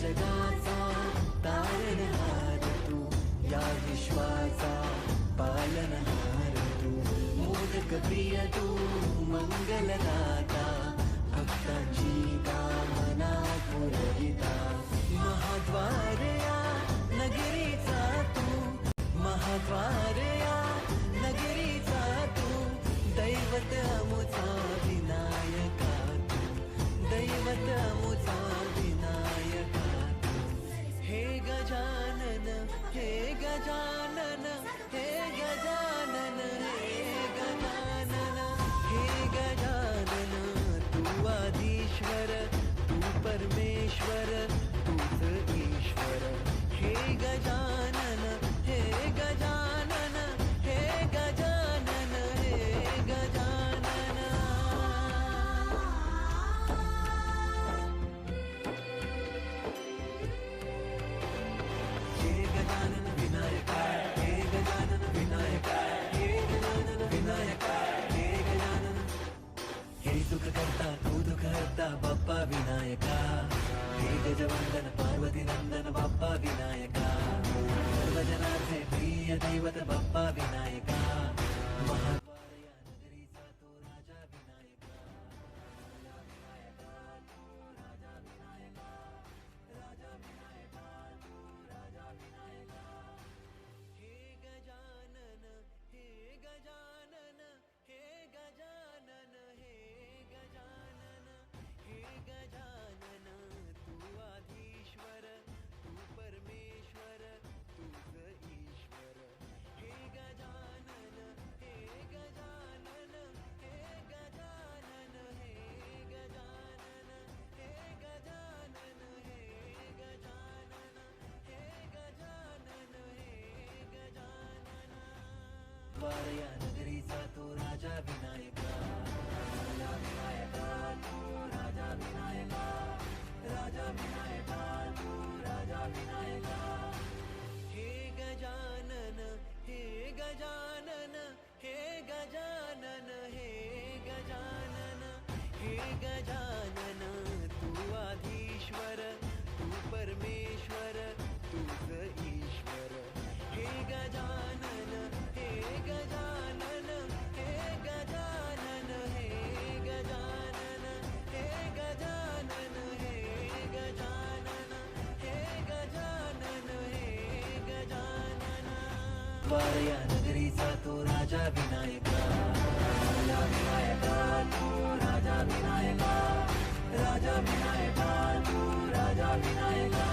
जगाचा तारणहार तू, या विश्वाचा पालनहार तू, मोदक प्रिय तू, मंगलदाता, भक्तांची कामना पुरविता, महाद्वार या नगरीचा तू, महाद्वार या नगरीचा तू, दैवत अमुचा विनायका तू, दैवत अमुचा विनायका तू, हे गजानन, हे गजानन, हे गजानन, हे गजानन, हे गजानन, तू आदिश्वर, तू परमेश्वर, तूच ईश्वर, हे गजानन, हे गजानन, हे गजानन, हे गजानन. हे गजानन विनायका, हे गजानन विनायका, हे गजानन विनायका, हे गजानन. हे सुख करता तू दुःख हरता बाप्पा विनायका, हे गजवंदन पार्वती नंदन बाप्पा विनायका, सर्वजनाचे प्रिय दैवत बाप्पा विनायका, महाद्वार या नगरीचा तो राजा विनायका, राजा विनायका तू, राजा विनायका, राजा विनायका तू, राजा विनायका. हे गजानन, हे गजानन, हे गजानन, हे गजानन, हे गजानन, तू आदिश्वर, तू परमेश्वर, तूच ईश्वर, हे गजानन, हे गजानन, हे गजानन, हे गजानन, हे गजानन, हे गजानन, हे गजानन, हे गजानन. द्वार या नगरीचा तो राजा विनायका, राजा विनायका तू, राजा विनायका, राजा विनायका तू, राजा विनायका. हे गजानन, हे गजानन, हे गजानन, हे गजानन, हे गजानन, तू आदिश्वर, तू परमेश्वर, तूच ईश्वर, हे गजानन, हे गजानन, हे गजानन, हे गजानन, हे गजानन, हे गजानन, हे गजानन, हे गजानन. द्वार या नगरीचा तो राजा विनायका, राजा विनायका तू, राजा विनायका, राजा विनायका तू, राजा विनायका.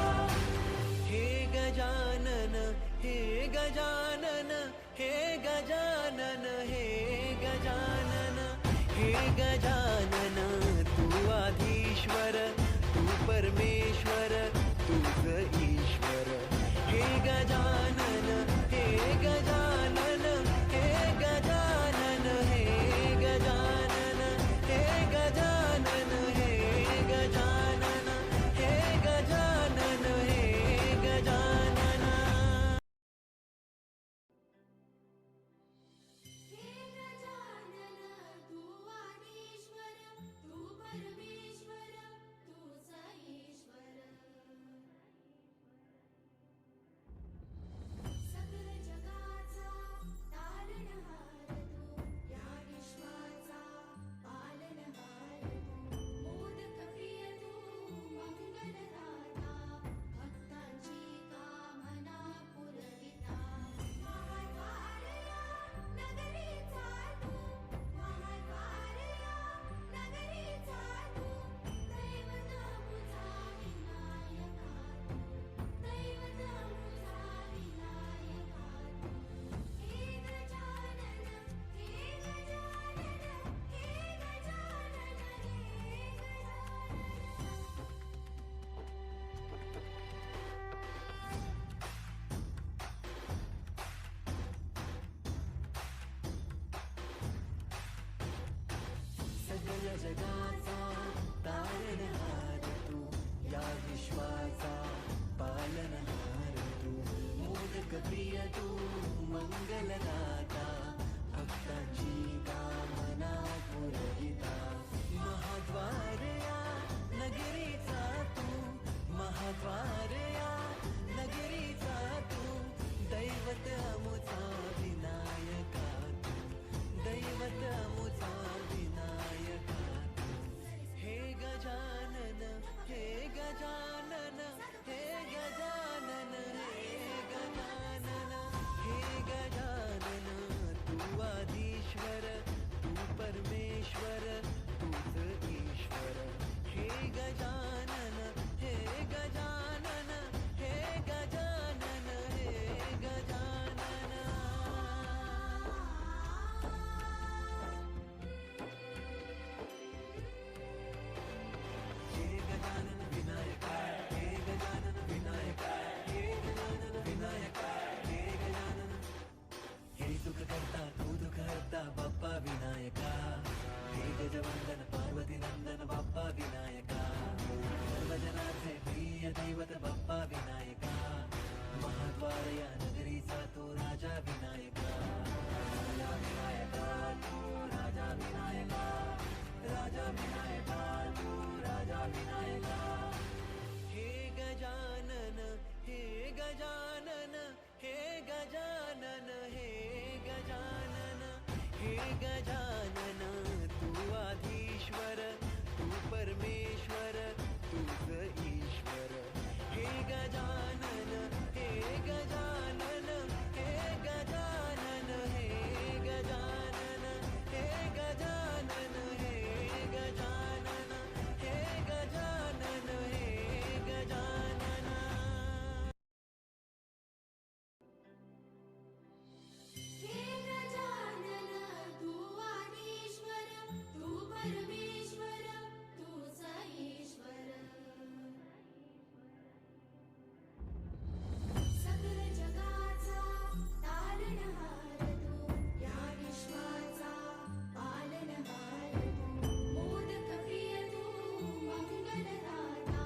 हे गजानन, हे गजानन, हे गजानन, हे गजानन, हे गजानन, तू आदिश्वर, तू परमेश्वर, तूच ईश्वर, हे गजानन, हे गजानन, हे गजानन, हे गजानन, हे गजानन, हे गजानन, हे गजानन, हे गजानन. हे गजानन, तू आदिश्वर, तू परमेश्वर, तूच ईश्वर, सकल जगाचा तारणहार तू, या विश्वाचा पालनहार तू, मोदक प्रिय तू, मंगलदाता, भक्तांची कामना पुरविता, महाद्वार या नगरीचा तू, महाद्वार या नगरीचा तू, दैवत अमुचा विनायका तू, दैवत अमुचा विनायका तू. हे गजानन, हे गजानन, हे गजानन, हे सगळ जगाचा तारणहार तू, या विश्वाचा पालनहार तू, मोदक प्रिय तू, मंगलदाता, भक्तांची कामना पुरविता, महाद्वार या नगरीचा तू, महाद्वार हे गजानन तू आधीश्वर तू परमेश्वर तूच ईश्वर हे गजानन हे गजानन हे गजानन हे गजानन हे गजानन हे गजानन हे गजानन हे गजानन हे गजानन तू आदिश्वर तू परमेश्वर तूच ईश्वर सकल जगाचा तारणहार तू या विश्वाचा पालनहार तू मोदक प्रिय तू मंगलदाता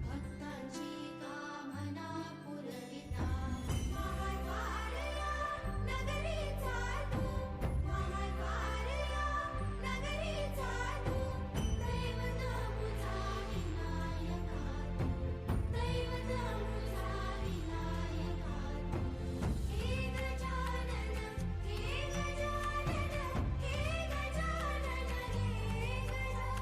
भक्तांची कामना पुरविता महाद्वारया नगरीचा तू महाद्वारया नगरीचा तू दैवत मुझा विनायका तू दैवत मुझा विनायका तू हे गजानन हे गजानन हे गजानन हे गजानन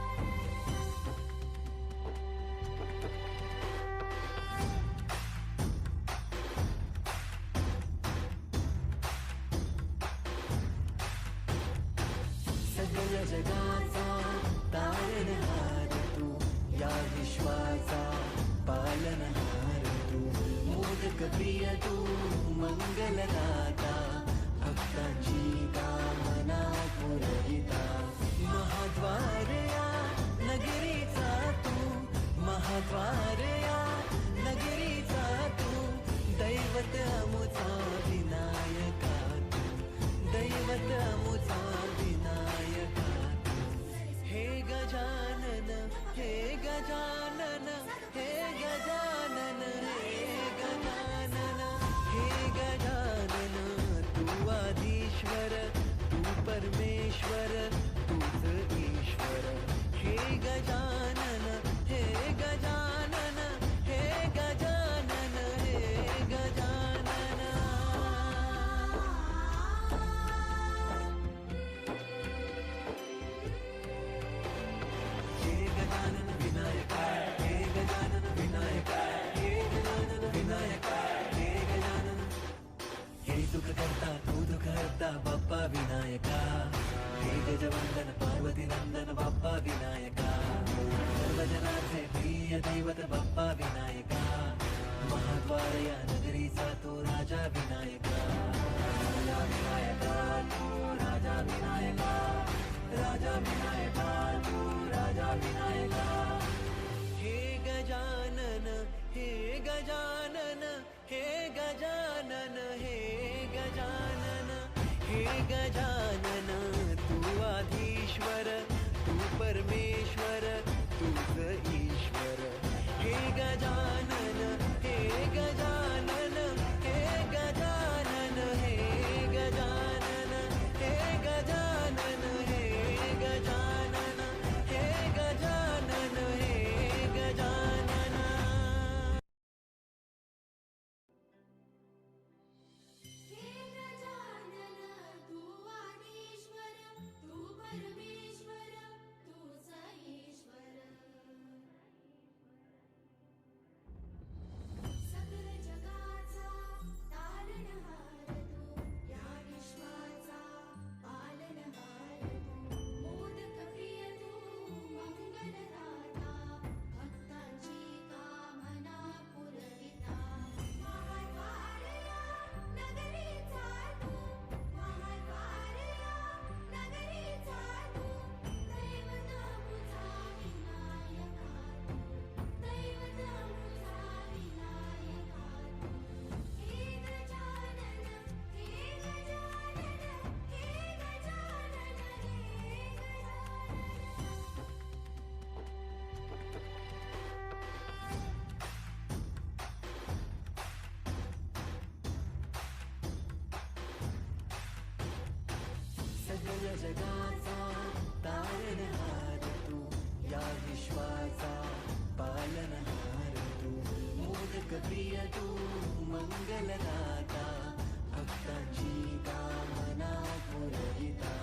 सगळ जगाचा तारणहार तू या विश्वाचा पालनहार तू मोदक प्रिय तू मंगलदाता भक्तांची कामना पुरविता महाद्वारया नगरीचा तू महाद्वारया नगरीचा तू दैवत अमुचा विनायका तू दैवत अमुचा विनायका तू हे गजानन हे गजानन हे गजानन हे गजानन हे गजानन तू आधीश्वर तू परमेश्वर तूच ईश्वर हे गजानन हे गजानन हे गजानन हे गजानन हे गजानन विनायका हे गजानन विनायका हे गजानन विनायका हे गजानन हे सुख करता तू दुःख हरता बाप्पा विनायका हे गजवंदन पार्वती नंदन बाप्पा विनायका सर्वजनांचे प्रिय दैवत बाप्पा विनायका महाद्वारया नगरीचा तो राजा विनायका राजा विनायका तू राजा विनायका राजा विनायका तू राजा विनायका हे गजानन हे गजानन हे गजानन हे गजानन हे गजानन तू आधीश्वर तू परमेश्वर तूच ईश्वर हे गजानन हे गजानन हे गजानन हे गजानन हे गजानन हे गजानन हे गजानन हे गजानन हे गजानन तू आदिश्वर तू परमेश्वर तूच ईश्वर सकल जगाचा तारणहार तू या विश्वाचा पालनहार तू मोदक प्रिय तू मंगलदाता भक्तांची कामना पुरविता महाद्वारया नगरीचा तू महाद्वारया नगरीचा तू दैवत मुझा विनायका तू दैवत मुझा विनायका तू हे गजानन हे गजानन हे गजानन सगळ जगाचा तारणहार तू या विश्वाचा पालनहार तू मोदक प्रिय तू मंगलदाता भक्तांची कामना पुरविता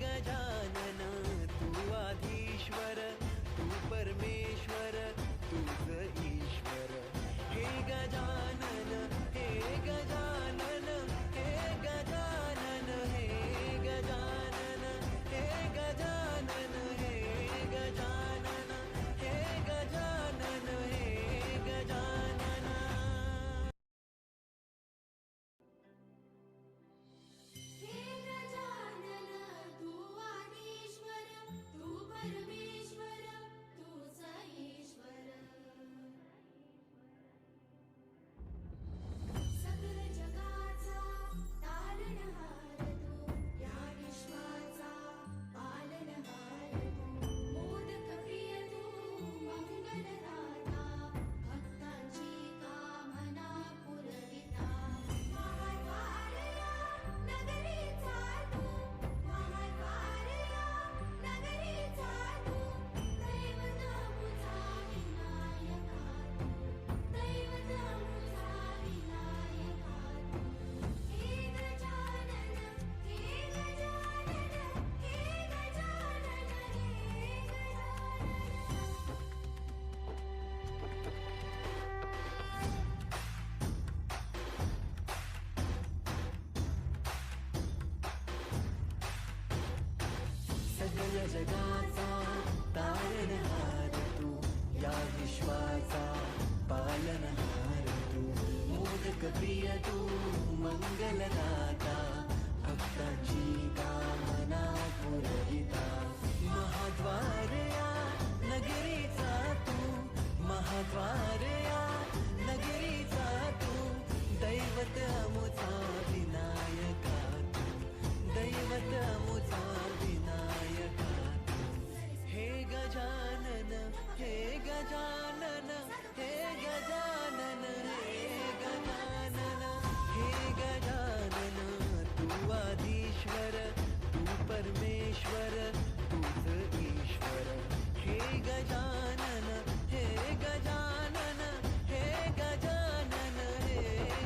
गजानन तू आधीश्वर तू परमेश्वर तूच ईश्वर. हे गजानन हे गजानन हे गजानन हे गजानन हे गजानन हे गजानन हे गजानन हे गजानन. हे गजानन तू आदिश्वर तू परमेश्वर तूच ईश्वर. सकल जगाचा तारणहार तू या विश्वाचा पालनहार तू. मोदक प्रिय तू मंगलदाता भक्तांची कामना पुरविता. महाद्वारया नगरीचा तू महाद्वारया नगरीचा तू. दैवत मुझा विनायका तू दैवत मुझा विनायका तू. हे गजानन हे गजानन हे गजानन हे गजानन. सगळ जगाचा तारणहार तू या विश्वाचा पालनहार तू. मोदक प्रिय तू मंगलदाता भक्तांची कामना पुरविता. महाद्वारया नगरीचा तू महाद्वारया नगरीचा तू. दैवत अमुचा विनायका तू दैवत अमुचा विनायका तू. हे गजानन हे गजानन हे गजानन हे गजानन हे गजानन तू आधीश्वर तू परमेश्वर तूच ईश्वर. हे गजानन हे गजानन हे गजानन हे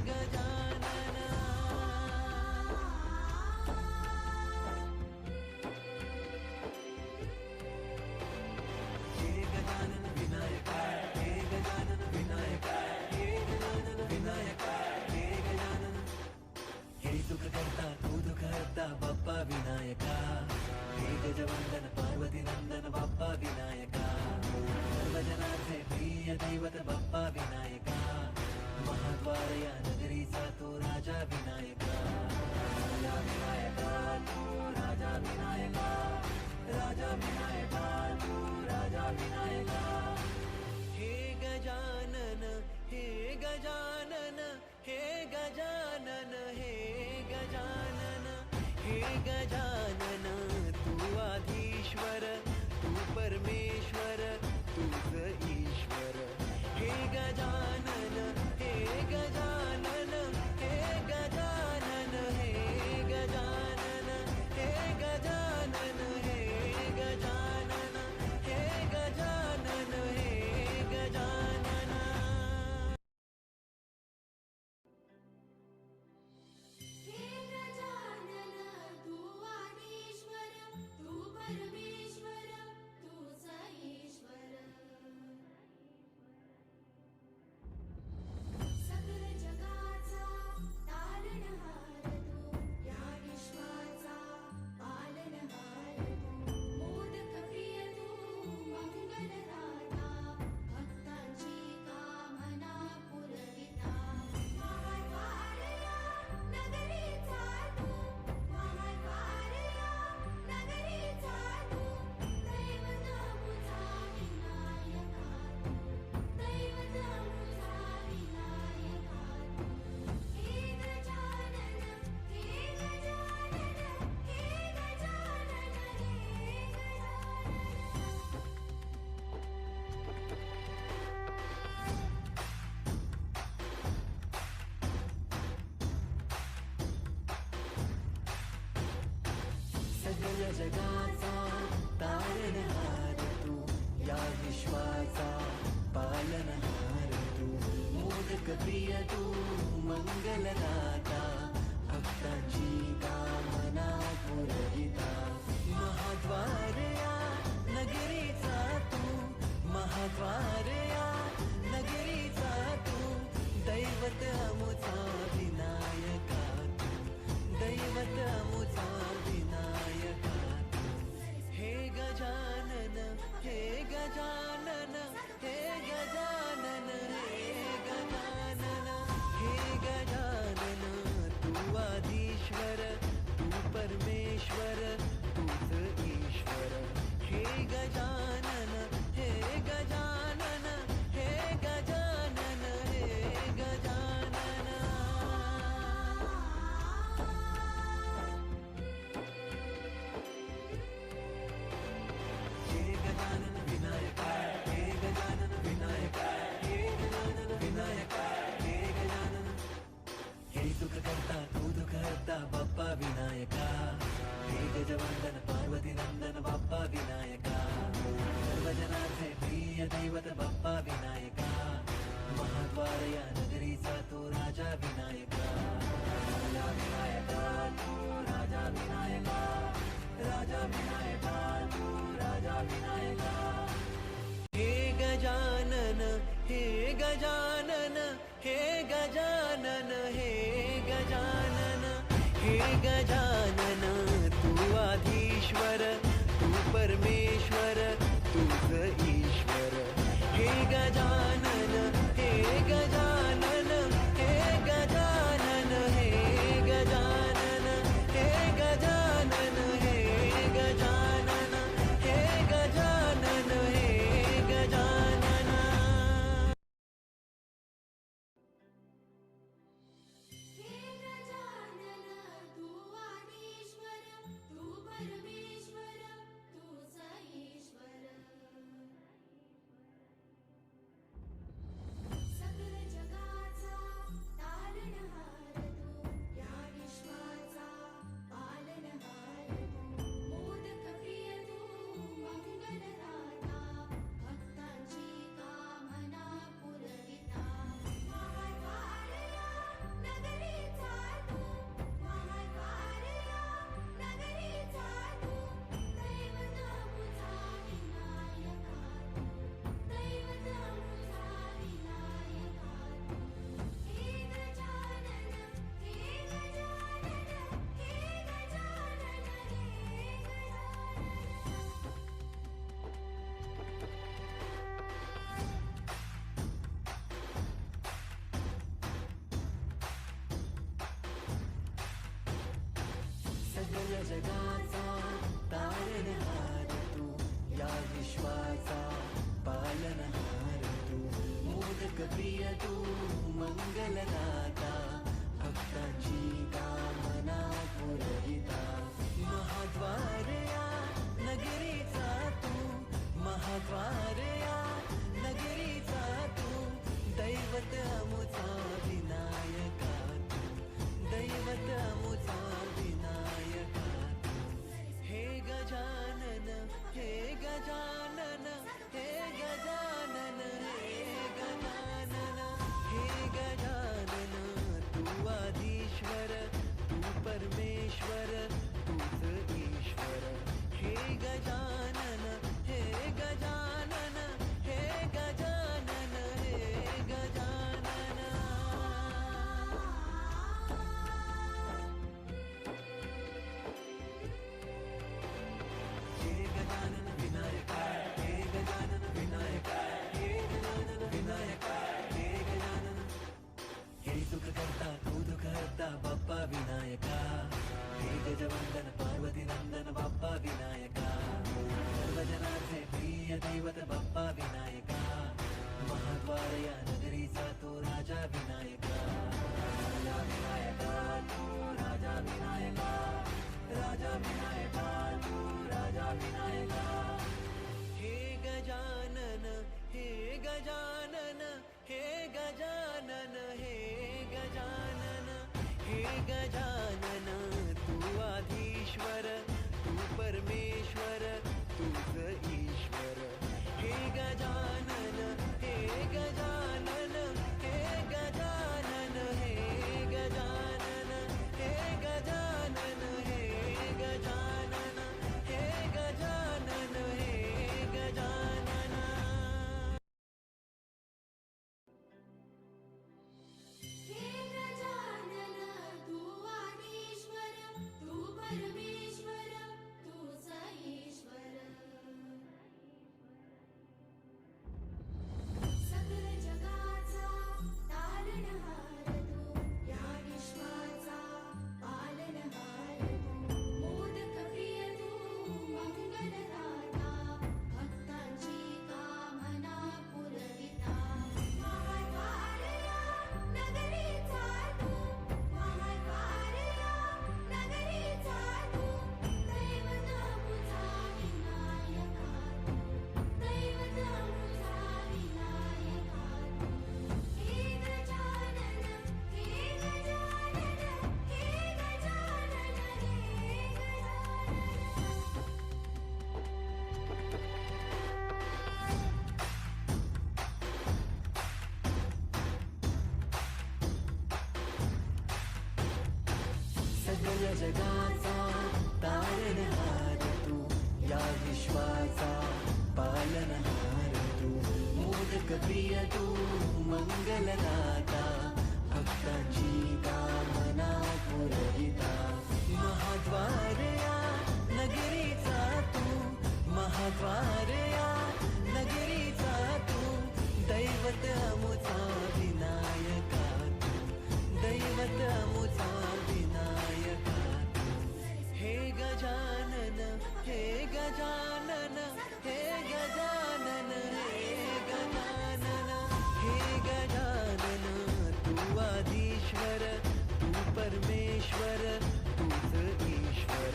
गजानन. हे गजानन विनायका हे गजानन विनायका हे गजानन विनायका हे गजानन. हे सुख करता तू दुःख हरता बाप्पा विनायका. हे गजवंदन पार्वती नंदन बाप्पा विनायका. सर्वजनांचे प्रिय दैवत बाप्पा विनायका. महाद्वारया नगरीचा तो राजा विनायका. राजा विनायका तू राजा विनायका. राजा विनायका तू राजा विनायका. हे गजानन हे गजानन हे गजानन हे गजानन हे गजानन तू आधीश्वर तू परमेश्वर तूच ईश्वर. हे गजानन हे गजानन हे गजानन हे गजानन हे गजानन हे गजानन हे गजानन हे गजानन. हे गजानन तू आदिश्वर तू परमेश्वर तूच ईश्वर. सकल जगाचा तारणहार तू या विश्वाचा पालनहार तू. मोदक प्रिय तू मंगलदाता भक्तांची कामना पुरविता. महाद्वारया नगरीचा तू महाद्वारया नगरीचा तू. दैवत मुझा विनायका तू दैवत मुझा विनायका तू. हे गजानन हे गजानन हे गजानन हे गजानन. सगळ जगाचा तारणहार तू या विश्वाचा पालनहार तू. मोदक प्रिय तू मंगलदाता भक्तांची कामना पुरविता. प्रिय दैवत बाप्पा विनायका, महाद्वार या नगरीचा तो राजा विनायका. राजा विनायका तू राजा विनायका, राजा विनायका तू राजा विनायका. हे गजानन हे गजानन हे गजानन हे गजानन हे गजानन, तू आधीश्वर तू परमेश्वर तूच ईश्वर. हे गजानन हे गजानन हे गजानन हे गजानन हे गजानन हे गजानन हे गजानन हे गजानन. हे गजानन तू आदिश्वर तू परमेश्वर तूच ईश्वर. सकल जगाचा तारणहार तू, या विश्वाचा पालनहार तू. मोदक प्रिय तू मंगलदाता, भक्तांची कामना पुरविता. महाद्वार या नगरीचा तू, महाद्वार या नगरीचा तू. दैवत मुझा विनायका तू, दैवत मुझा विनायका तू. हे गजानन हे गजानन हे गजानन हे गजानन. सगळ जगाचा तारणहार तू, या विश्वाचा पालनहार तू. मोदक प्रिय तू मंगलदाता, भक्तांची कामना पुरविता. महाद्वार या नगरीचा तू, महाद्वार या नगरीचा तू. दैवत अमुचा विनायका तू, दैवत अमुचा विनायका तू. हे गजानन हे गजानन हे गजानन हे गजानन हे गजानन, तू आधीश्वर तू परमेश्वर तूच ईश्वर. हे गजानन हे गजानन हे गजानन हे गजानन. हे गजानन विनायका हे गजानन विनायका हे गजानन विनायका हे गजानन. हे सुख करता तू दुःख हरता बाप्पा विनायका. हे गजवंदन पार्वती नंदन बाप्पा विनायका. सर्वजनाचे प्रिय दैवत बाप्पा विनायका, महाद्वार या नगरीचा तो राजा विनायका. राजा विनायका तू राजा विनायका, राजा विनायका तू राजा विनायका. हे गजानन हे गजानन हे गजानन हे गजानन हे गजानन, तू आधीश्वर तू परमेश्वर तूच ईश्वर. हे गजानन हे गजानन हे गजानन हे गजानन हे गजानन हे गजानन हे गजानन हे गजानन. हे गजानन तू आदिश्वर तू परमेश्वर तूच ईश्वर. सकल सगळ्या जगाचा तारणहार तू, या विश्वाचा पालनहार तू, मोदक प्रिय तू, मंगलदाता, भक्तांची कामना पुरविता, महाद्वार या नगरीचा तू, महाद्वार या नगरीचा तू, दैवत अमुचा विनायका तू, दैवत अमुचा विनायका तू. हे गजानन, हे गजानन, हे गजानन, हे गजानन, हे गजानन, तू आधीश्वर, तू परमेश्वर, तूच ईश्वर.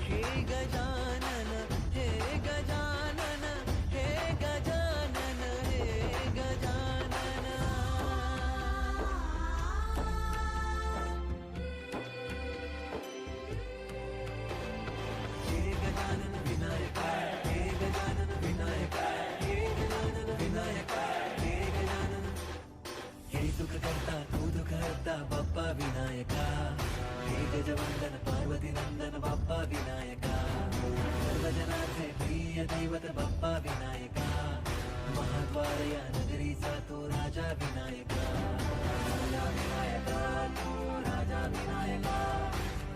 हे गजानन, हे गजानन, हे गजानन, हे गजानन. हे गजानन विनायका, हे गजानन विनायका, हे गजानन विनायका, हे गजानन. हे सुख करता तू दुःख हरता बाप्पा विनायका, हे गजवंदन पार्वती नंदन बाप्पा विनायका, सर्वजनाचे प्रिय दैवत बाप्पा विनायका, महाद्वार या नगरीचा तो राजा विनायका, राजा विनायका तू, राजा विनायका,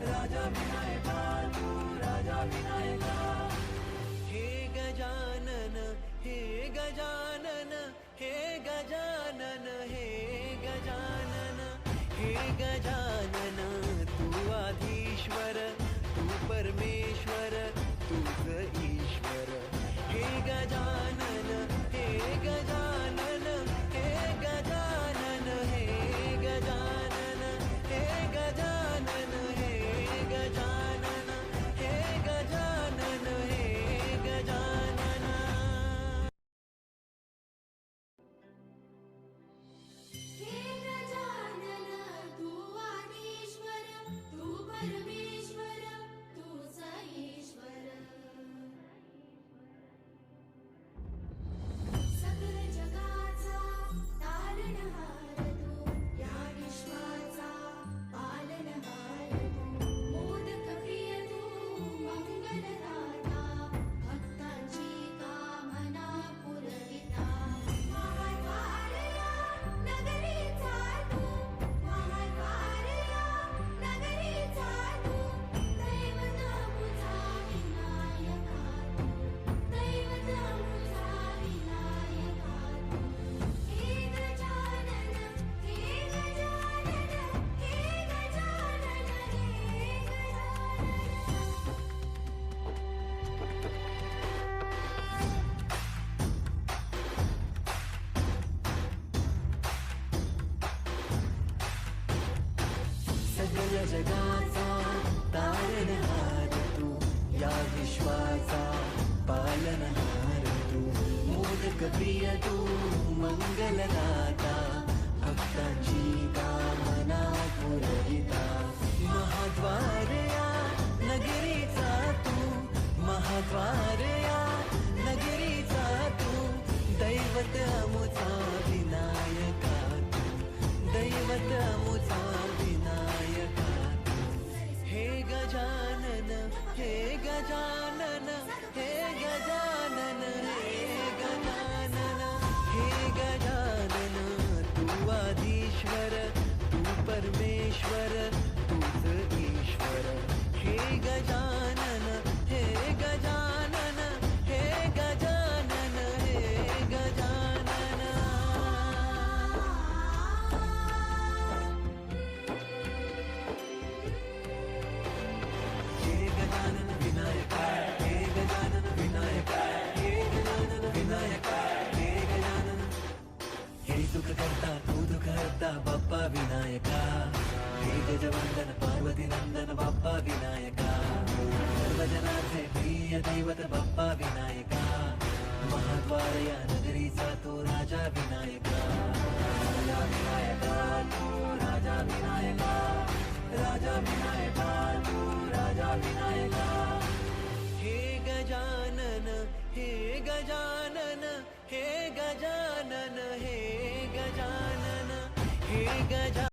राजा विनायका तू, राजा विनायका. हे गजानन, हे गजानन, हे गजानन, हे गजानन, हे गजानन, तू आधीश्वर, तू परमेश्वर, तूच ईश्वर. हे गजानन, हे गजानन, हे गजानन, हे गजानन, हे गजानन, हे गजानन, हे गजानन, हे गजानन. हे गजानन तू आदिश्वर, तू परमेश्वर, तूच ईश्वर. सकल जगाचा तारणहार तू, या विश्वाचा पालनहार तू, मोदक प्रिय तू, मंगलदाता, भक्तांची कामना पुरविता, महाद्वार या नगरीचा तू, महाद्वार या नगरीचा तू, दैवत अमुचा विनायका तू, दैवत अमुचा विनायका तू. हे गजानन, हे गजानन, हे गजानन, हे गजानन. सगळ्या जगाचा तारणहार तू, या विश्वाचा पालनहार तू, मोदक प्रिय तू, मंगलदाता, भक्तांची कामना पुरविता, महाद्वार या नगरीचा तू, महाद्वार या नगरीचा तू, दैवत अमुचा विनायका तू, दैवत अमुचा विनायका तू. हे गजानन, हे गजानन, हे गजानन, हे गजानन, हे गजानन, तू आधीश्वर, तू परमेश्वर, तूच ईश्वर. हे गजानन, हे गजानन, हे गजानन, हे गजानन. हे गजानन विनायका, हे गजानन विनायका, हे गजानन विनायका, हे गजानन. हे सुख करता तू दुःख हरता बाप्पा विनायका, हे गजवंदन पार्वती नंदन बाप्पा विनायका, सर्वजनाचे प्रिय दैवत बाप्पा विनायका, महाद्वार या नगरीचा तो राजा विनायका, राजा विनायका तू, राजा विनायका, राजा विनायका तू, राजा विनायका. हे गजानन, हे गजानन, हे गजानन, हे गजानन, हे गजानन.